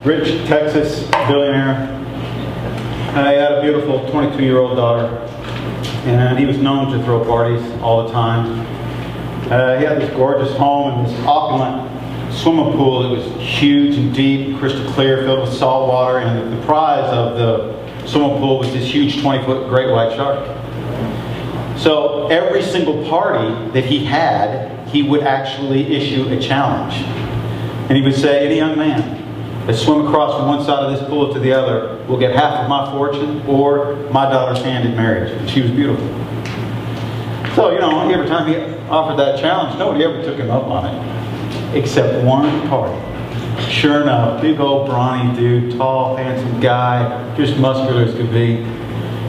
Rich Texas billionaire. He had a beautiful 22-year-old daughter, and he was known to throw parties all the time. He had this gorgeous home and this opulent swimming pool that was huge and deep, crystal clear, filled with salt water, and the prize of the swimming pool was this huge 20-foot great white shark. So every single party that he had, he would actually issue a challenge. And he would say, any young man that swim across from one side of this pool to the other will get half of my fortune or my daughter's hand in marriage. And she was beautiful. So, every time he offered that challenge, nobody ever took him up on it. Except one party. Sure enough, big old brawny dude, tall, handsome guy, just muscular as could be.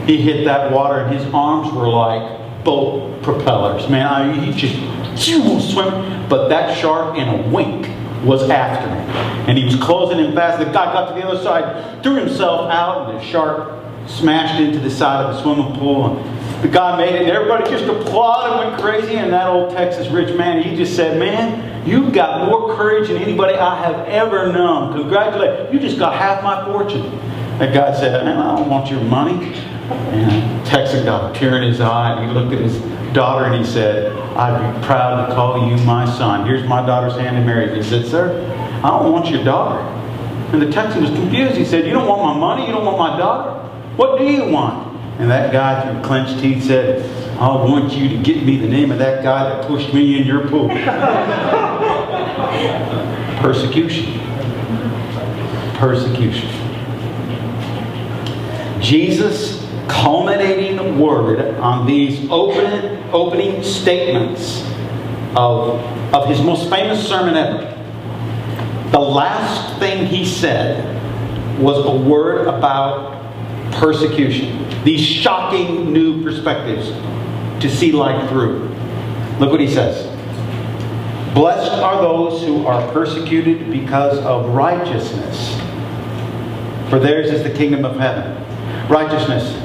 He hit that water and his arms were like boat propellers. Man, he just swimming. But that shark in a wink was after him. And he was closing in fast. The guy got to the other side, threw himself out, and the shark smashed into the side of the swimming pool. And the guy made it, and everybody just applauded and went crazy. And that old Texas rich man, he just said, man, you've got more courage than anybody I have ever known. Congratulations. You just got half my fortune. That guy said, man, I don't want your money. And Texan got a tear in his eye, and he looked at his daughter and he said, I'd be proud to call you my son. Here's my daughter's hand in marriage. He said, sir, I don't want your daughter. And the Texan was confused. He said, you don't want my money? You don't want my daughter? What do you want? And that guy, through clenched teeth, said, I want you to get me the name of that guy that pushed me in your pool. Persecution. Persecution. Jesus' culminating word on these opening statements of his most famous sermon ever. The last thing he said was a word about persecution. These shocking new perspectives to see life through. Look what he says. Blessed are those who are persecuted because of righteousness, for theirs is the kingdom of heaven. Righteousness,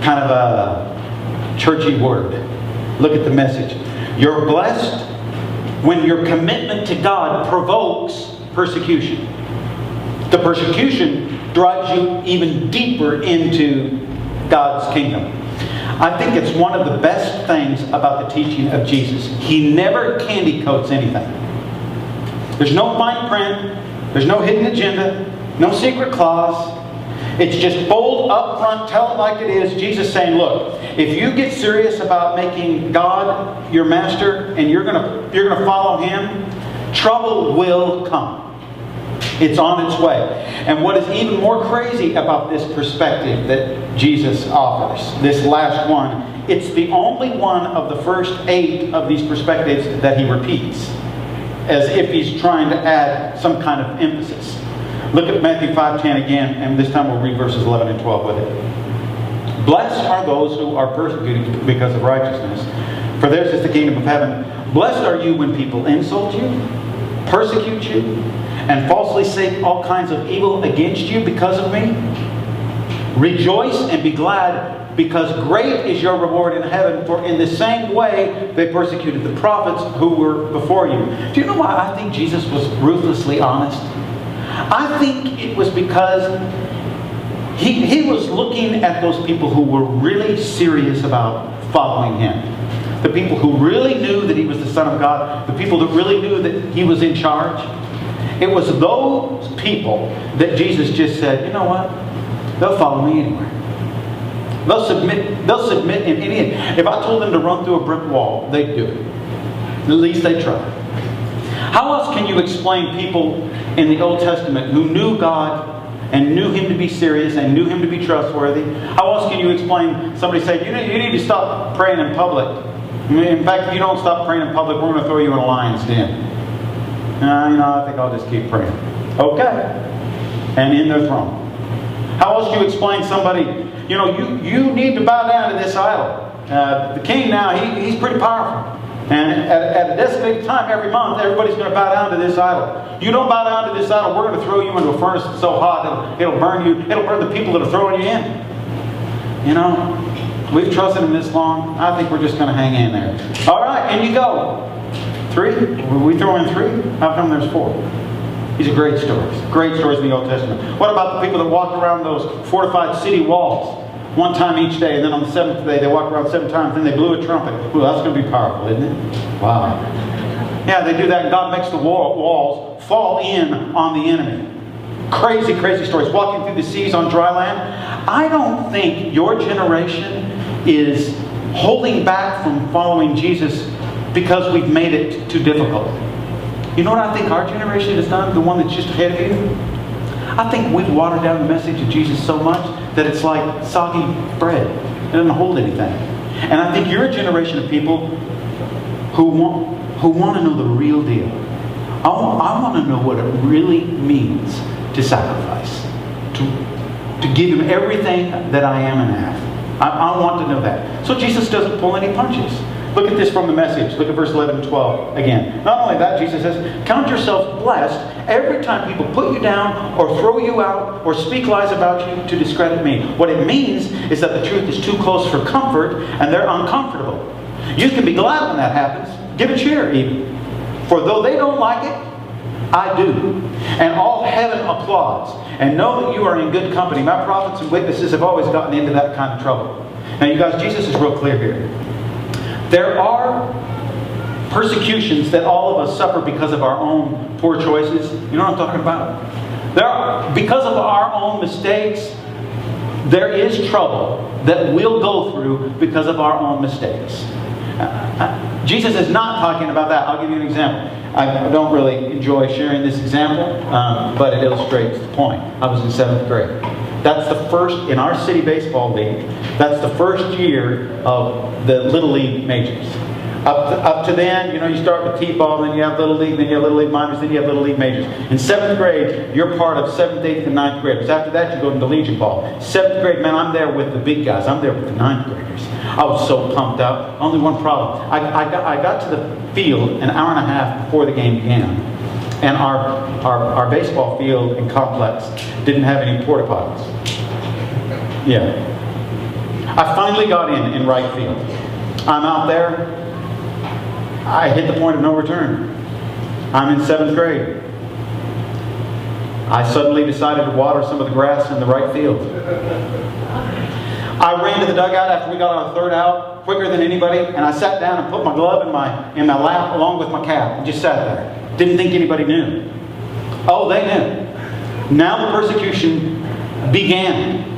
kind of a churchy word. Look at the message. You're blessed when your commitment to God provokes persecution. The persecution drives you even deeper into God's kingdom. I think it's one of the best things about the teaching of Jesus. He never candy coats anything. There's no fine print. There's no hidden agenda. No secret clause. It's just bold, up front, tell it like it is. Jesus saying, look, if you get serious about making God your master and you're gonna follow Him, trouble will come. It's on its way. And what is even more crazy about this perspective that Jesus offers, this last one, it's the only one of the first 8 of these perspectives that He repeats, as if He's trying to add some kind of emphasis. Look at Matthew 5:10 again, and this time we'll read verses 11 and 12 with it. Blessed are those who are persecuted because of righteousness, for theirs is the kingdom of heaven. Blessed are you when people insult you, persecute you, and falsely say all kinds of evil against you because of me. Rejoice and be glad, because great is your reward in heaven, for in the same way they persecuted the prophets who were before you. Do you know why I think Jesus was ruthlessly honest? I think it was because he was looking at those people who were really serious about following Him. The people who really knew that He was the Son of God. The people that really knew that He was in charge. It was those people that Jesus just said, you know what? They'll follow me anywhere. They'll submit in any... If I told them to run through a brick wall, they'd do it. At least they try. How else can you explain people in the Old Testament who knew God and knew Him to be serious and knew Him to be trustworthy? How else can you explain somebody saying, you need to stop praying in public? In fact, if you don't stop praying in public, we're going to throw you in a lion's den. I think I'll just keep praying. Okay. And in their throne. How else do you explain somebody, you need to bow down to this idol. The king now, he's pretty powerful. And at a designated time every month, everybody's going to bow down to this idol. You don't bow down to this idol, we're going to throw you into a furnace that's so hot it'll burn you. It'll burn the people that are throwing you in. We've trusted Him this long. I think we're just going to hang in there. All right, and you go. 3? We throw in 3? How come there's 4? These are great stories. Great stories in the Old Testament. What about the people that walk around those fortified city walls one time each day, and then on the seventh day they walk around 7 times, then they blew a trumpet? Ooh, that's going to be powerful, isn't it? Wow. Yeah, they do that, and God makes the walls fall in on the enemy. Crazy, crazy stories. Walking through the seas on dry land. I don't think your generation is holding back from following Jesus because we've made it too difficult. You know what I think our generation has done? The one that's just ahead of you? I think we've watered down the message of Jesus so much that it's like soggy bread. It doesn't hold anything. And I think you're a generation of people who want to know the real deal. I want to know what it really means to sacrifice. To give Him everything that I am and have. I want to know that. So Jesus doesn't pull any punches. Look at this from the Message. Look at verse 11 and 12 again. Not only that, Jesus says, count yourselves blessed every time people put you down or throw you out or speak lies about you to discredit me. What it means is that the truth is too close for comfort and they're uncomfortable. You can be glad when that happens. Give a cheer even. For though they don't like it, I do. And all heaven applauds. And know that you are in good company. My prophets and witnesses have always gotten into that kind of trouble. Now you guys, Jesus is real clear here. There are persecutions that all of us suffer because of our own poor choices. You know what I'm talking about? Because of our own mistakes, there is trouble that we'll go through because of our own mistakes. Jesus is not talking about that. I'll give you an example. I don't really enjoy sharing this example, but it illustrates the point. I was in 7th grade. That's the first, in our city baseball league, that's the first year of the Little League majors. Up to then, you start with T-ball, then you have Little League, then you have Little League minors, then you have Little League majors. In 7th grade, you're part of 7th, 8th, and 9th graders. After that, you go into Legion Ball. 7th grade, man, I'm there with the big guys. I'm there with the 9th graders. I was so pumped up. Only one problem. I got to the field an hour and a half before the game began. And our baseball field and complex didn't have any porta potties. Yeah. I finally got in right field. I'm out there. I hit the point of no return. I'm in 7th grade. I suddenly decided to water some of the grass in the right field. I ran to the dugout after we got our 3rd out, quicker than anybody, and I sat down and put my glove in my lap along with my cap and just sat there. Didn't think anybody knew. Oh, they knew. Now the persecution began.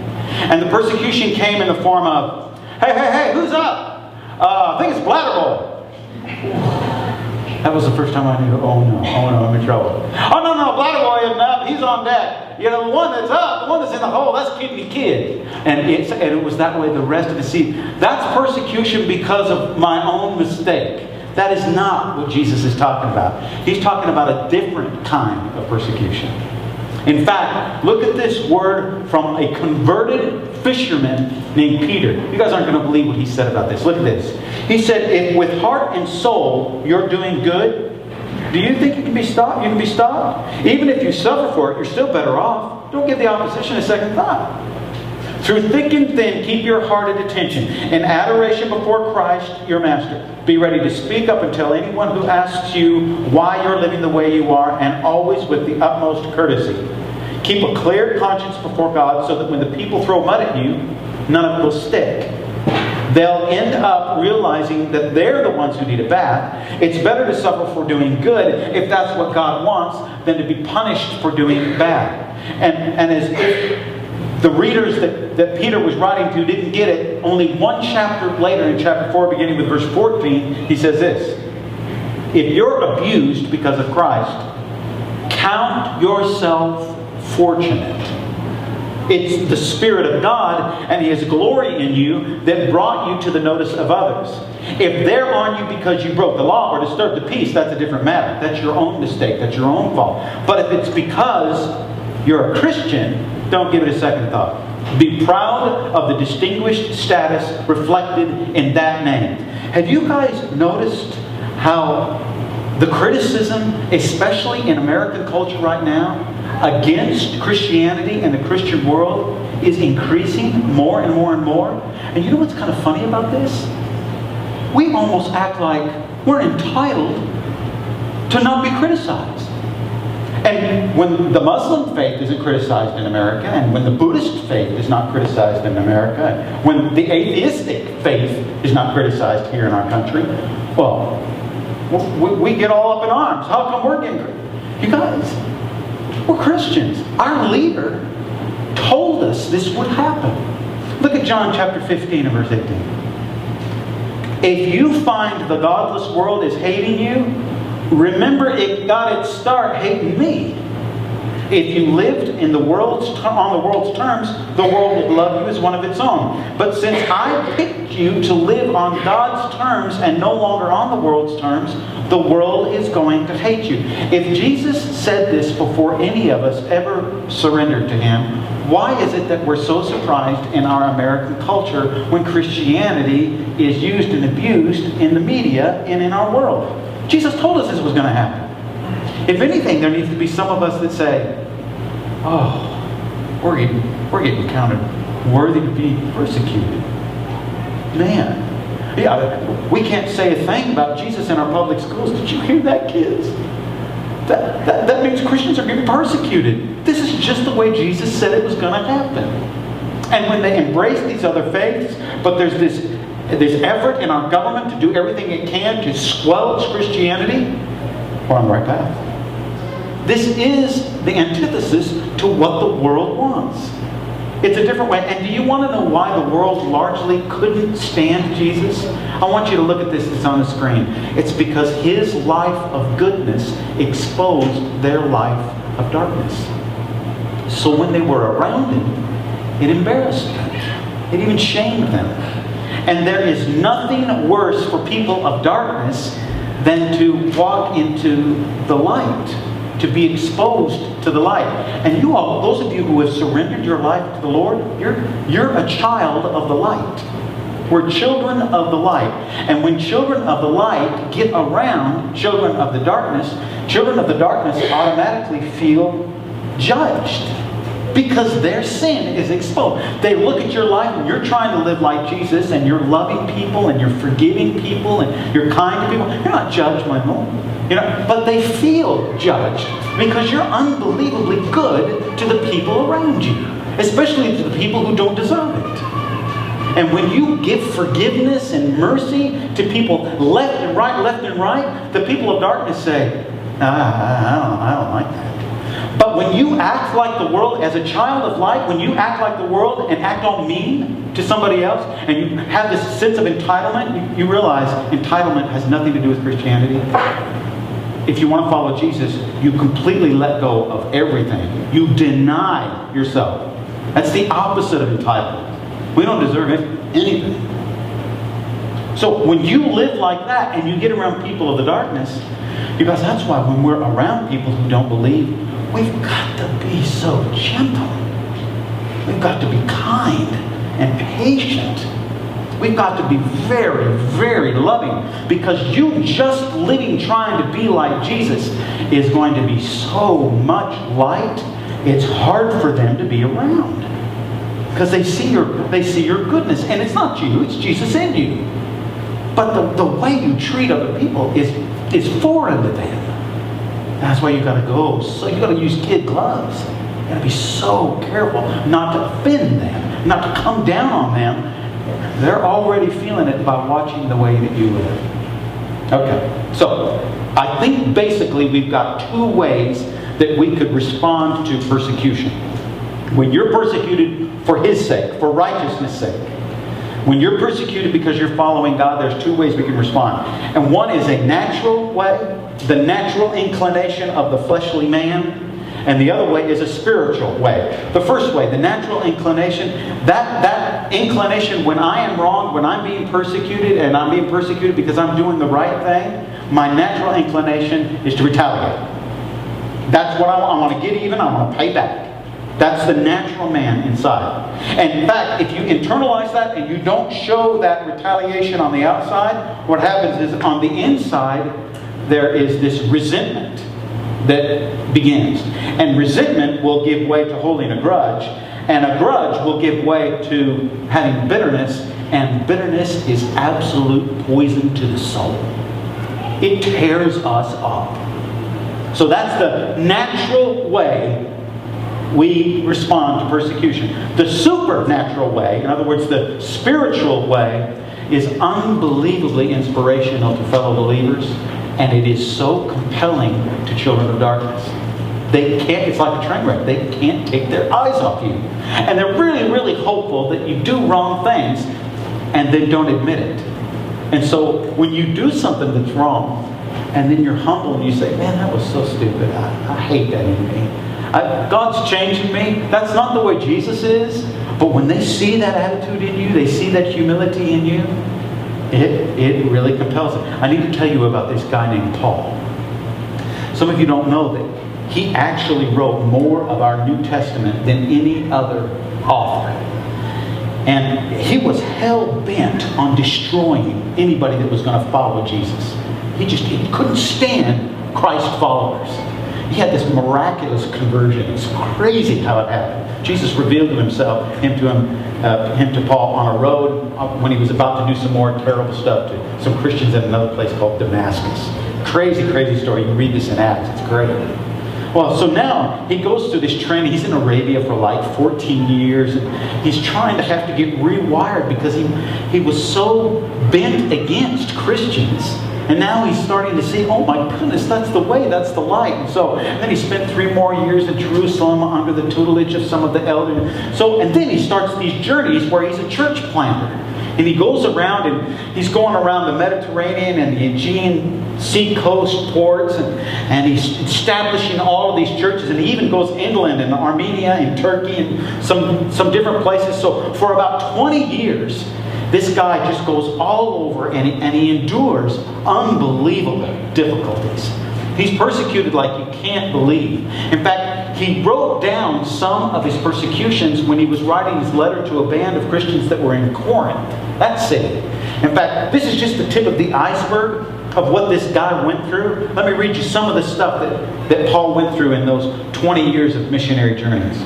And the persecution came in the form of, hey, who's up? I think it's Bladderboy. That was the first time I knew, oh no, I'm in trouble. Oh no, Bladderboy isn't up, he's on deck. The one that's up, the one that's in the hole, that's Kidney Kid. And it was that way the rest of the season. That's persecution because of my own mistake. That is not what Jesus is talking about. He's talking about a different kind of persecution. In fact, look at this word from a converted fisherman named Peter. You guys aren't going to believe what he said about this. Look at this. He said, if with heart and soul you're doing good, do you think you can be stopped? You can be stopped? Even if you suffer for it, you're still better off. Don't give the opposition a second thought. Through thick and thin, keep your heart at attention. In adoration before Christ, your Master. Be ready to speak up and tell anyone who asks you why you're living the way you are, and always with the utmost courtesy. Keep a clear conscience before God so that when the people throw mud at you, none of it will stick. They'll end up realizing that they're the ones who need a bath. It's better to suffer for doing good, if that's what God wants, than to be punished for doing bad. And as if the readers that Peter was writing to didn't get it, only one chapter later, in chapter 4, beginning with verse 14, he says this. If you're abused because of Christ, count yourself fortunate. It's the Spirit of God and His glory in you that brought you to the notice of others. If they're on you because you broke the law or disturbed the peace, that's a different matter. That's your own mistake. That's your own fault. But if it's because you're a Christian, don't give it a second thought. Be proud of the distinguished status reflected in that name. Have you guys noticed how the criticism, especially in American culture right now, against Christianity and the Christian world is increasing more and more and more? And you know what's kind of funny about this? We almost act like we're entitled to not be criticized. And when the Muslim faith isn't criticized in America, and when the Buddhist faith is not criticized in America, and when the atheistic faith is not criticized here in our country, well, we get all up in arms. How come we're getting criticized? You guys, we're Christians. Our leader told us this would happen. Look at John chapter 15 and verse 18. If you find the godless world is hating you, remember it got its start hating me. If you lived in the on the world's terms, the world would love you as one of its own. But since I picked you to live on God's terms and no longer on the world's terms, the world is going to hate you. If Jesus said this before any of us ever surrendered to Him, why is it that we're so surprised in our American culture when Christianity is used and abused in the media and in our world? Jesus told us this was going to happen. If anything, there needs to be some of us that say, oh, we're getting counted worthy to be persecuted. Man, yeah, we can't say a thing about Jesus in our public schools. Did you hear that, kids? That means Christians are getting persecuted. This is just the way Jesus said it was going to happen. And when they embrace these other faiths, but there's this effort in our government to do everything it can to squelch Christianity, we're on the right path. This is the antithesis to what the world wants. It's a different way. And do you want to know why the world largely couldn't stand Jesus? I want you to look at this that's on the screen. It's because His life of goodness exposed their life of darkness. So when they were around Him, it embarrassed them. It even shamed them. And there is nothing worse for people of darkness than to walk into the light, to be exposed to the light. And you all, those of you who have surrendered your life to the Lord, you're a child of the light. We're children of the light. And when children of the light get around children of the darkness automatically feel judged. Because their sin is exposed. They look at your life and you're trying to live like Jesus and you're loving people and you're forgiving people and you're kind to people. You're not judgmental. But they feel judged because you're unbelievably good to the people around you. Especially to the people who don't deserve it. And when you give forgiveness and mercy to people left and right, the people of darkness say, I don't like that. But when you act like the world, as a child of light, when you act like the world and act all mean to somebody else, and you have this sense of entitlement, you realize entitlement has nothing to do with Christianity. If you want to follow Jesus, you completely let go of everything. You deny yourself. That's the opposite of entitlement. We don't deserve anything. So when you live like that and you get around people of the darkness, because that's why when we're around people who don't believe, we've got to be so gentle. We've got to be kind and patient. We've got to be very, very loving. Because you just living trying to be like Jesus is going to be so much light, it's hard for them to be around. Because they see your goodness. And it's not you, it's Jesus in you. But the way you treat other people is foreign to them. That's why you got to go. So you got to use kid gloves. You got to be so careful not to offend them, not to come down on them. They're already feeling it by watching the way that you live. Okay, so I think basically we've got two ways that we could respond to persecution. When you're persecuted for His sake, for righteousness' sake, when you're persecuted because you're following God, there's two ways we can respond. And one is a natural way, the natural inclination of the fleshly man. And the other way is a spiritual way. The first way, the natural inclination, that inclination when I am wrong, when I'm being persecuted, and I'm being persecuted because I'm doing the right thing, my natural inclination is to retaliate. That's what I want. I want to get even. I want to pay back. That's the natural man inside. And in fact, if you internalize that and you don't show that retaliation on the outside, what happens is on the inside, there is this resentment that begins. And resentment will give way to holding a grudge. And a grudge will give way to having bitterness. And bitterness is absolute poison to the soul. It tears us up. So that's the natural way we respond to persecution. The supernatural way, in other words, the spiritual way, is unbelievably inspirational to fellow believers, and it is so compelling to children of darkness. They can't, it's like a train wreck. They can't take their eyes off you. And they're really, really hopeful that you do wrong things and then don't admit it. And so when you do something that's wrong, and then you're humble and you say, man, that was so stupid. I hate that in me. God's changing me. That's not the way Jesus is. But when they see that attitude in you, they see that humility in you, it really compels them. I need to tell you about this guy named Paul. Some of you don't know that he actually wrote more of our New Testament than any other author. And he was hell-bent on destroying anybody that was going to follow Jesus. He couldn't stand Christ followers. He had this miraculous conversion. It's crazy how it happened. Jesus revealed him to Paul on a road when he was about to do some more terrible stuff to some Christians at another place called Damascus. Crazy, crazy story. You can read this in Acts. It's great. Well, so now he goes through this training. He's in Arabia for like 14 years. And he's trying to have to get rewired because he was so bent against Christians. And now he's starting to see, oh my goodness, that's the way, that's the light. And then he spent 3 more years in Jerusalem under the tutelage of some of the elders. And then he starts these journeys where he's a church planter. And he goes around and he's going around the Mediterranean and the Aegean Sea coast ports. And he's establishing all of these churches. And he even goes inland in Armenia and Turkey and some different places. So for about 20 years, this guy just goes all over and he endures unbelievable difficulties. He's persecuted like you can't believe. In fact, he wrote down some of his persecutions when he was writing his letter to a band of Christians that were in Corinth, that city. In fact, this is just the tip of the iceberg of what this guy went through. Let me read you some of the stuff that Paul went through in those 20 years of missionary journeys.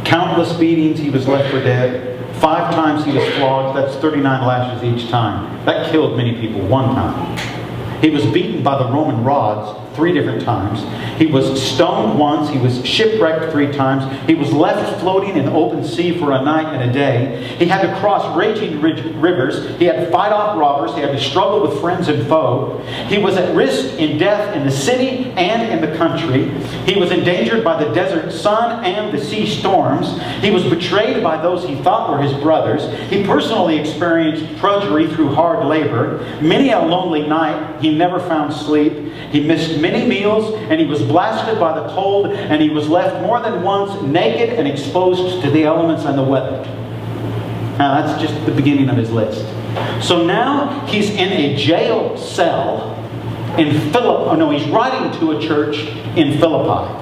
Countless beatings, he was left for dead. 5 times he was flogged. That's 39 lashes each time. That killed many people one time. He was beaten by the Roman rods 3 different times. He was stoned once. He was shipwrecked 3 times. He was left floating in open sea for a night and a day. He had to cross raging rivers. He had to fight off robbers. He had to struggle with friends and foe. He was at risk in death in the city and in the country. He was endangered by the desert sun and the sea storms. He was betrayed by those he thought were his brothers. He personally experienced drudgery through hard labor. Many a lonely night, he never found sleep. He missed many meals, and he was blasted by the cold, and he was left more than once naked and exposed to the elements and the weather. Now that's just the beginning of his list. So now he's in a jail cell in Philippi. Oh no, he's writing to a church in Philippi.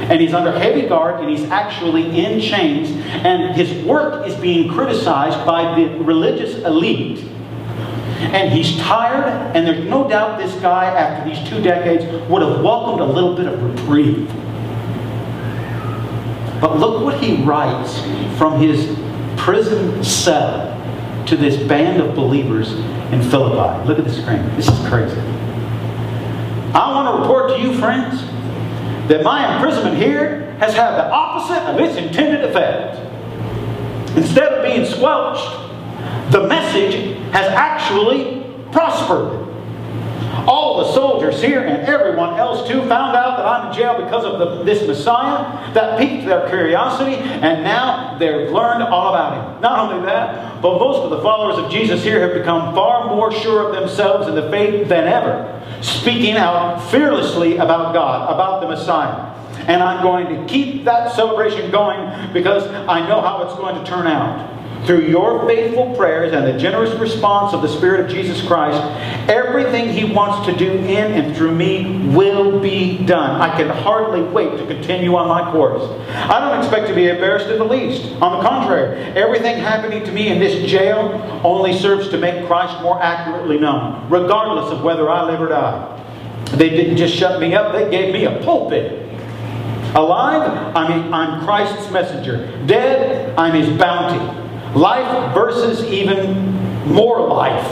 And he's under heavy guard, and he's actually in chains, and his work is being criticized by the religious elite. And he's tired, and there's no doubt this guy, after these 2 decades, would have welcomed a little bit of reprieve. But look what he writes from his prison cell to this band of believers in Philippi. Look at the screen. This is crazy. I want to report to you, friends, that my imprisonment here has had the opposite of its intended effect. Instead of being squelched, the message has actually prospered. All the soldiers here and everyone else too found out that I'm in jail because of this Messiah. That piqued their curiosity, and now they've learned all about him. Not only that, but most of the followers of Jesus here have become far more sure of themselves in the faith than ever, speaking out fearlessly about God, about the Messiah. And I'm going to keep that celebration going because I know how it's going to turn out. Through your faithful prayers and the generous response of the Spirit of Jesus Christ, everything He wants to do in and through me will be done. I can hardly wait to continue on my course. I don't expect to be embarrassed in the least. On the contrary, everything happening to me in this jail only serves to make Christ more accurately known, regardless of whether I live or die. They didn't just shut me up, they gave me a pulpit. Alive, I'm Christ's messenger. Dead, I'm His bounty. Life versus even more life.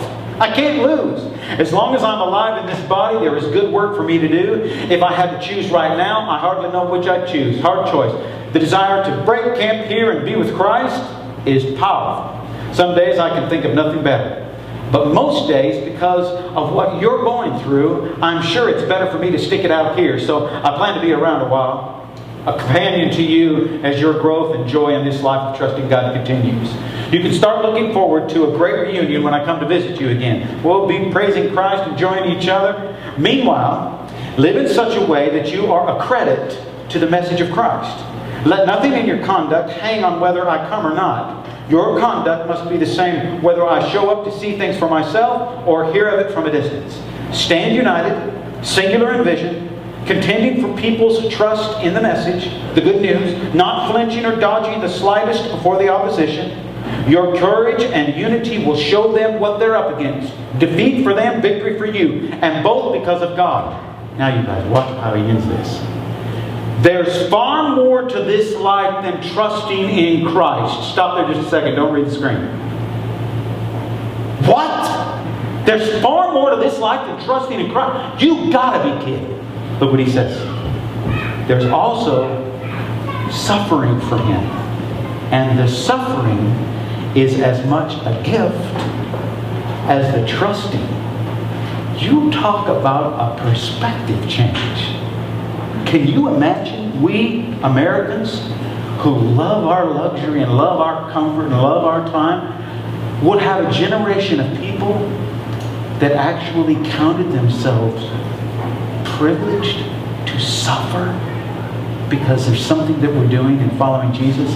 I can't lose. As long as I'm alive in this body, there is good work for me to do. If I had to choose right now, I hardly know which I'd choose. Hard choice. The desire to break camp here and be with Christ is powerful. Some days I can think of nothing better. But most days, because of what you're going through, I'm sure it's better for me to stick it out here. So I plan to be around a while, a companion to you as your growth and joy in this life of trusting God continues. You can start looking forward to a great reunion when I come to visit you again. We'll be praising Christ, enjoying each other. Meanwhile, live in such a way that you are a credit to the message of Christ. Let nothing in your conduct hang on whether I come or not. Your conduct must be the same whether I show up to see things for myself or hear of it from a distance. Stand united, singular in vision, contending for people's trust in the message, the good news, not flinching or dodging the slightest before the opposition. Your courage and unity will show them what they're up against. Defeat for them, victory for you, and both because of God. Now you guys, watch how he ends this. There's far more to this life than trusting in Christ. Stop there just a second. Don't read the screen. What? There's far more to this life than trusting in Christ. You gotta be kidding. Look what he says. There's also suffering for Him. And the suffering is as much a gift as the trusting. You talk about a perspective change. Can you imagine we Americans who love our luxury and love our comfort and love our time would have a generation of people that actually counted themselves privileged to suffer because there's something that we're doing and following Jesus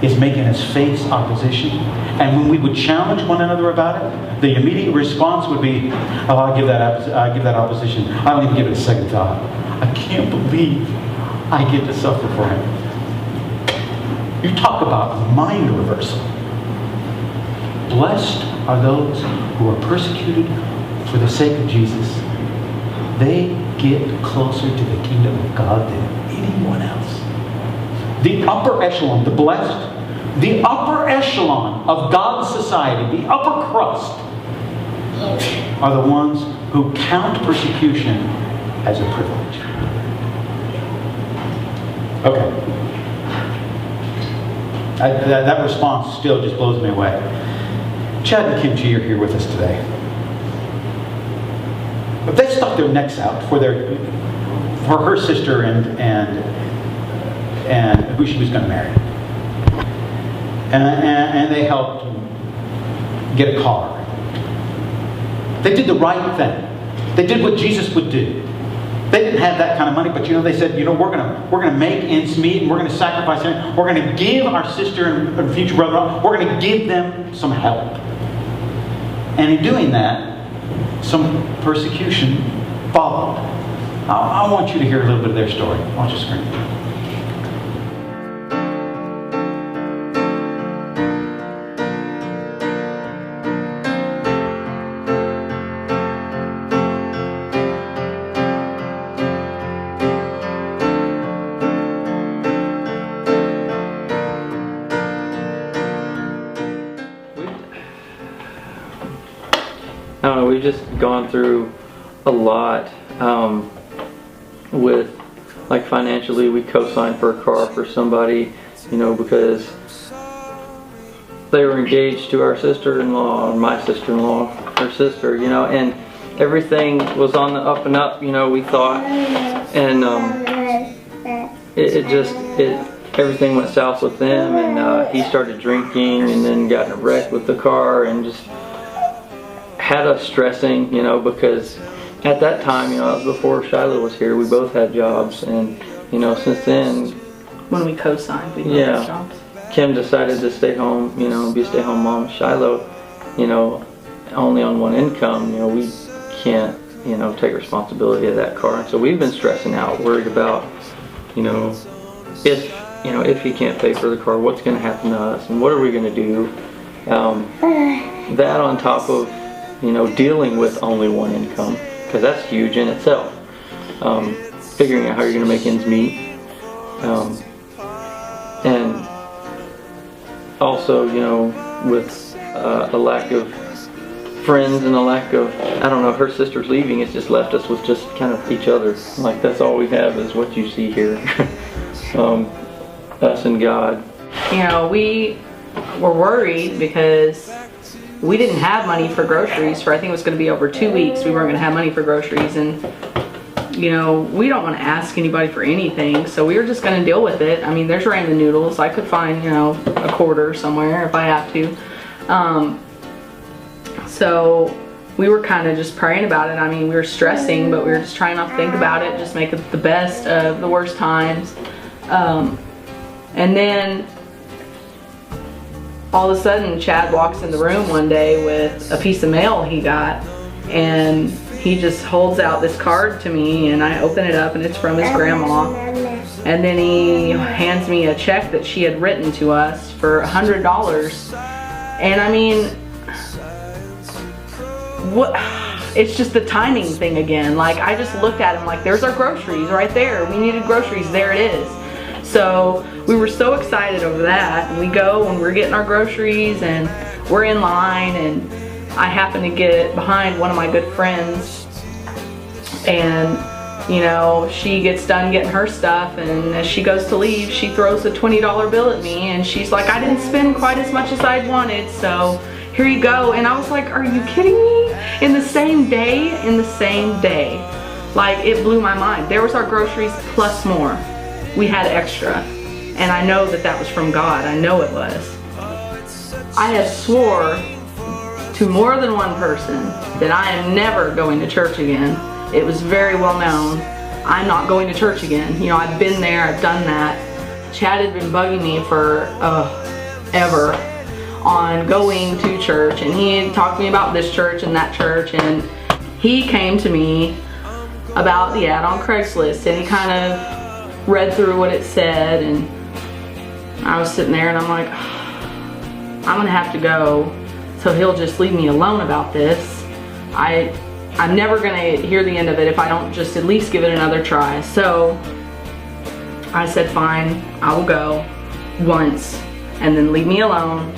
is making us face opposition? And when we would challenge one another about it, the immediate response would be, oh, I give that opposition. I don't even give it a second thought. I can't believe I get to suffer for Him. You talk about mind reversal. Blessed are those who are persecuted for the sake of Jesus. They get closer to the kingdom of God than anyone else. The upper echelon, the blessed, the upper echelon of God's society, the upper crust, are the ones who count persecution as a privilege. Okay. That response still just blows me away. Chad and Kim Chi are here with us today. But they stuck their necks out for her sister and who she was going to marry. And they helped get a car. They did the right thing. They did what Jesus would do. They didn't have that kind of money, but they said, we're gonna make ends meet, and we're gonna sacrifice it. We're gonna give our sister and future brother, we're gonna give them some help. And in doing that, some persecution followed. I want you to hear a little bit of their story. Watch the screen. I don't know, we've just gone through a lot with, like, financially, we co-signed for a car for somebody, because they were engaged to our sister-in-law, or my sister-in-law, her sister, and everything was on the up and up, we thought, and everything went south with them, and he started drinking and then got in a wreck with the car and just had us stressing, because at that time, that was before Shiloh was here. We both had jobs, and since then, when we co-signed, we both had jobs. Kim decided to stay home, be a stay-home mom. Shiloh, only on one income, we can't, take responsibility of that car. And so we've been stressing out, worried about, if he can't pay for the car, what's going to happen to us, and what are we going to do? That on top of dealing with only one income, because that's huge in itself. Figuring out how you're going to make ends meet. And also, with a lack of friends and a lack of, I don't know, her sister's leaving, it's just left us with just kind of each other. Like, that's all we have is what you see here. Us and God. You know, we were worried because we didn't have money for groceries for, I think it was going to be over 2 weeks. We weren't going to have money for groceries, and you know, we don't want to ask anybody for anything, so we were just going to deal with it. I mean, there's ramen noodles. I could find, you know, a quarter somewhere if I have to. So we were kind of just praying about it. I mean, we were stressing, but we were just trying not to think about it, just make it the best of the worst times. And then all of a sudden, Chad walks in the room one day with a piece of mail he got, and he just holds out this card to me, and I open it up, and it's from his grandma. And then he hands me a check that she had written to us for $100. And I mean, what? It's just the timing thing again. Like, I just looked at him like, there's our groceries right there. We needed groceries. There it is. So we were so excited over that. And we go and we're getting our groceries, and we're in line, and I happen to get behind one of my good friends, and you know, she gets done getting her stuff, and as she goes to leave, she throws a $20 bill at me, and she's like, I didn't spend quite as much as I'd wanted, so here you go. And I was like, are you kidding me? In the same day, like, it blew my mind. There was our groceries plus more. We had extra, and I know that that was from God. I know it was. I have swore to more than one person that I am never going to church again. It was very well known. I'm not going to church again. You know, I've been there, I've done that. Chad had been bugging me for ever on going to church, and he had talked to me about this church and that church, and he came to me about the ad on Craigslist, and he kind of read through what it said, and I was sitting there and I'm like, I'm gonna have to go, so he'll just leave me alone about this. I'm never gonna hear the end of it if I don't just at least give it another try. So I said, fine, I will go once, and then leave me alone.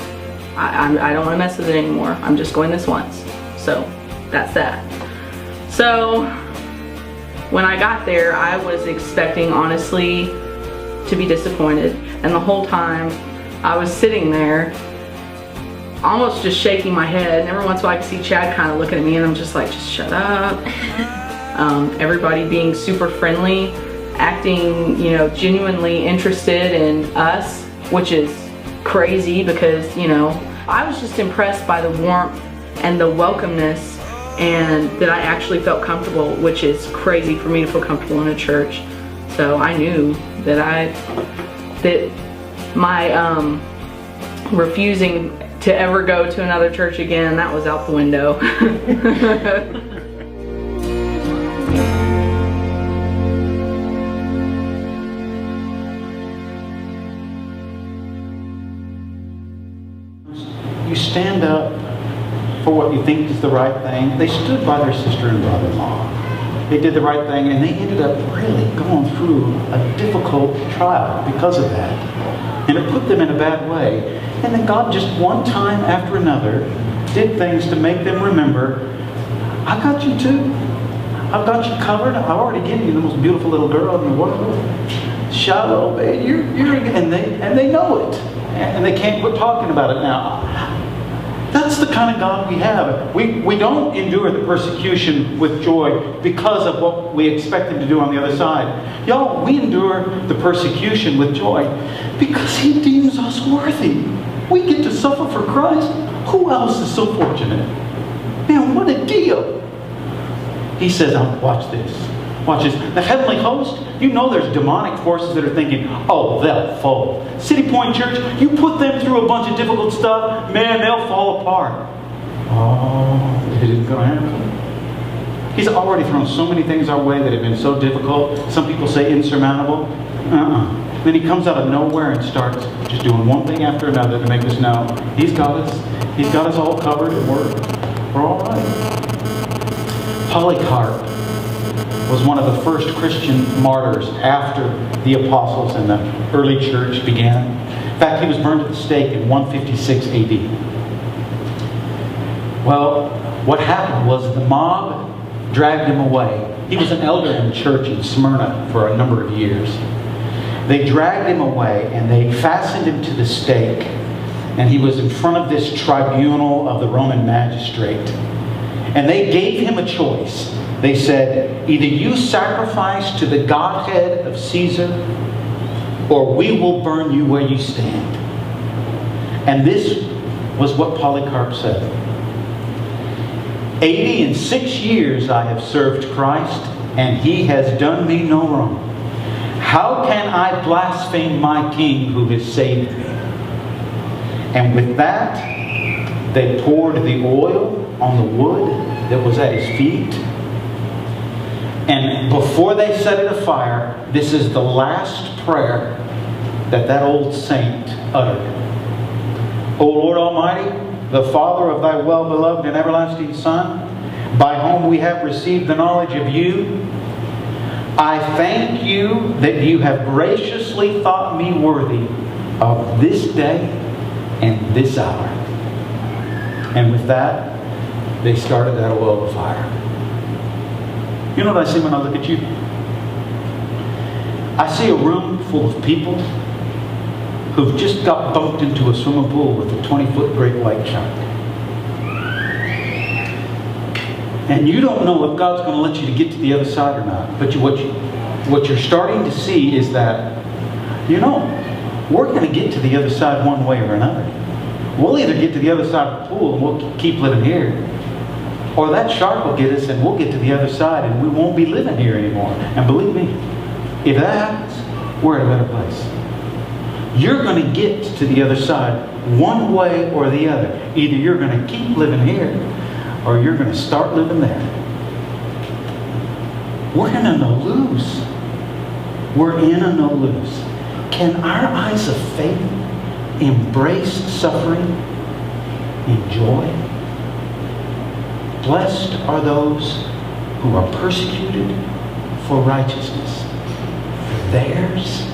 I don't want to mess with it anymore. I'm just going this once. So that's that. So when I got there, I was expecting, honestly, to be disappointed. And the whole time I was sitting there almost just shaking my head, and every once in a while I could see Chad kind of looking at me, and I'm just like, just shut up. Everybody being super friendly, acting, you know, genuinely interested in us, which is crazy because, you know, I was just impressed by the warmth and the welcomeness, and that I actually felt comfortable, which is crazy for me to feel comfortable in a church. So I knew that my refusing to ever go to another church again, that was out the window. You stand up for what you think is the right thing. They stood by their sister and brother-in-law. They did the right thing, and they ended up really going through a difficult trial because of that. And it put them in a bad way. And then God just one time after another did things to make them remember, I got you too. I've got you covered. I've already given you the most beautiful little girl in the world. Shiloh, babe, and they know it. And they can't quit talking about it now. That's the kind of God we have. We don't endure the persecution with joy because of what we expect Him to do on the other side. Y'all, we endure the persecution with joy because He deems us worthy. We get to suffer for Christ. Who else is so fortunate? Man, what a deal. He says, watch this. Watch this. The heavenly host, you know there's demonic forces that are thinking, oh, they'll fold. City Point Church, you put them through a bunch of difficult stuff, man, they'll fall apart. Oh, it isn't going to happen. He's already thrown so many things our way that have been so difficult. Some people say insurmountable. Then He comes out of nowhere and starts just doing one thing after another to make us know He's got us. He's got us all covered, and we're all right. Polycarp was one of the first Christian martyrs after the apostles and the early church began. In fact, he was burned at the stake in 156 AD. Well, what happened was the mob dragged him away. He was an elder in the church in Smyrna for a number of years. They dragged him away and they fastened him to the stake. And he was in front of this tribunal of the Roman magistrate. And they gave him a choice. They said, either you sacrifice to the Godhead of Caesar, or we will burn you where you stand. And this was what Polycarp said. 86 years I have served Christ, and he has done me no wrong. How can I blaspheme my King who has saved me? And with that, they poured the oil on the wood that was at his feet. And before they set it afire, this is the last prayer that old saint uttered. O Lord Almighty, the Father of thy well-beloved and everlasting Son, by whom we have received the knowledge of you, I thank you that you have graciously thought me worthy of this day and this hour. And with that, they started that oil of fire. You know what I see when I look at you? I see a room full of people who've just got bumped into a swimming pool with a 20-foot great white shark. And you don't know if God's going to let you to get to the other side or not. But what you're starting to see is that, we're going to get to the other side one way or another. We'll either get to the other side of the pool and we'll keep living here, or that shark will get us and we'll get to the other side and we won't be living here anymore. And believe me, if that happens, we're in a better place. You're going to get to the other side one way or the other. Either you're going to keep living here or you're going to start living there. We're in a no-lose. We're in a no-lose. Can our eyes of faith embrace suffering in joy? Blessed are those who are persecuted for righteousness, for theirs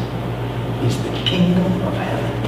is the kingdom of heaven.